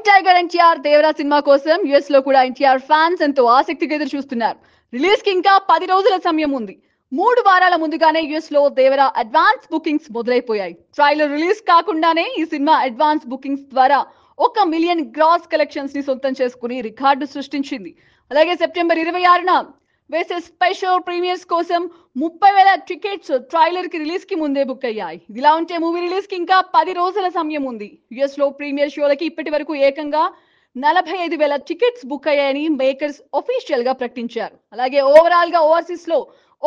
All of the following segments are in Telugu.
Young tiger NTR Devara cinema కోసం యుఎస్ లో కూడా ఎన్టీఆర్ ఫ్యాన్స్ ఎంతో ఆసక్తిగా ఎదురు చూస్తున్నారు. రిలీజ్ కి ఇంకా 10 రోజుల సమయం ఉంది. 3 వారాల ముందుగానే యుఎస్ లో దేవరా అడ్వాన్స్ బుకింగ్స్ మొదలైపోయాయి. ట్రైలర్ రిలీజ్ కాకుండానే ఈ సినిమా అడ్వాన్స్ బుకింగ్స్ ద్వారా 1 మిలియన్ గ్రాస్ కలెక్షన్స్ ని సొంతం చేసుకుని రికార్డు సృష్టించింది. అలాగే సెప్టెంబర్ 26న వేసే స్పెషల్ ప్రీమియర్స్ కోసం 30,000 టికెట్స్ ట్రైలర్ కి రిలీజ్ కి ముందే బుక్ అయ్యాయి. ఇలా ఉంటే మూవీ రిలీజ్ కి ఇంకా 10 రోజుల సమయం ఉంది. యుఎస్ లో ప్రీమియర్ షోలకి ఇప్పటి వరకు ఏకంగా 45,000 టికెట్స్ బుక్ అయ్యాయని మేకర్స్ ఒఫీషియల్ గా ప్రకటించారు. అలాగే ఓవరాల్ గా ఓవర్సీస్ లో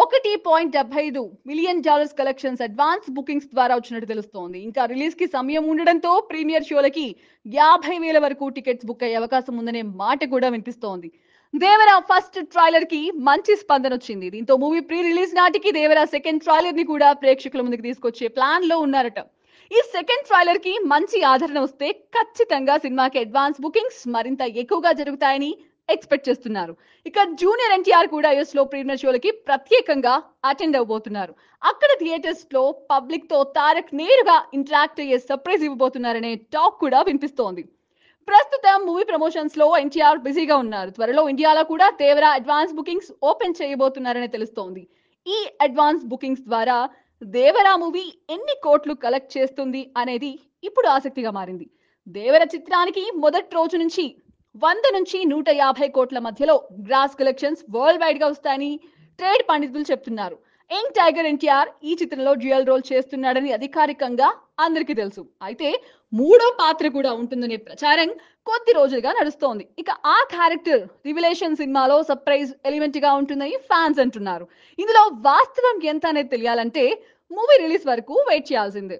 $1.75 మిలియన్ కలెక్షన్స్ అడ్వాన్స్ బుకింగ్స్ ద్వారా వచ్చినట్టు తెలుస్తోంది. ఇంకా రిలీజ్ కి సమయం ఉండడంతో ప్రీమియర్ షోలకి 50,000 వరకు టికెట్స్ బుక్ అయ్యే అవకాశం ఉందనే మాట కూడా వినిపిస్తోంది. దేవరా ఫస్ట్ ట్రైలర్ కి మంచి స్పందన వచ్చింది. దీంతో మూవీ ప్రీ రిలీజ్ నాటికి దేవరా సెకండ్ ట్రైలర్ ని కూడా ప్రేక్షకుల ముందుకు తీసుకొచ్చే ప్లాన్ లో ఉన్నారట. ఈ సెకండ్ ట్రైలర్ కి మంచి ఆదరణ వస్తే ఖచ్చితంగా సినిమాకి అడ్వాన్స్ బుకింగ్స్ మరింత ఎక్కువగా జరుగుతాయని ఎక్స్పెక్ట్ చేస్తున్నారు. ఇక జూనియర్ ఎన్టీఆర్ కూడా యుఎస్ లో ప్రీమియర్ షోలకి ప్రత్యేకంగా అటెండ్ అవబోతున్నారు. అక్కడ థియేటర్స్ లో పబ్లిక్ తో తారక్ నేరుగా ఇంటరాక్ట్ అయ్యే సర్ప్రైజ్ ఇవ్వబోతున్నారనే టాక్ కూడా వినిపిస్తోంది. ప్రస్తుతం మూవీ ప్రమోషన్స్ లో ఎన్టీఆర్ బిజీగా ఉన్నారు. త్వరలో ఇండియాలో కూడా దేవరా అడ్వాన్స్ బుకింగ్స్ ఓపెన్ చేయబోతున్నారని తెలుస్తోంది. ఈ అడ్వాన్స్ బుకింగ్స్ ద్వారా దేవరా మూవీ ఎన్ని కోట్లు కలెక్ట్ చేస్తుంది అనేది ఇప్పుడు ఆసక్తిగా మారింది. దేవర చిత్రానికి మొదటి రోజు నుంచి 100 నుంచి 150 కోట్ల మధ్యలో గ్రాస్ కలెక్షన్స్ వరల్డ్ వైడ్ గా వస్తాయని ట్రేడ్ పండితులు చెప్తున్నారు. యంగ్ టైగర్ ఎన్టీఆర్ ఈ చిత్రంలో డ్యూయల్ రోల్ చేస్తున్నాడని అధికారికంగా అందరికీ తెలుసు. అయితే 3వ పాత్ర కూడా ఉంటుందనే ప్రచారం కొద్ది రోజులుగా నడుస్తోంది. ఇక ఆ క్యారెక్టర్ రివిలేషన్ సినిమాలో సర్ప్రైజ్ ఎలిమెంట్ గా ఉంటుందని ఫ్యాన్స్ అంటున్నారు. ఇందులో వాస్తవం ఎంత అనేది తెలియాలంటే మూవీ రిలీజ్ వరకు వెయిట్ చేయాల్సిందే.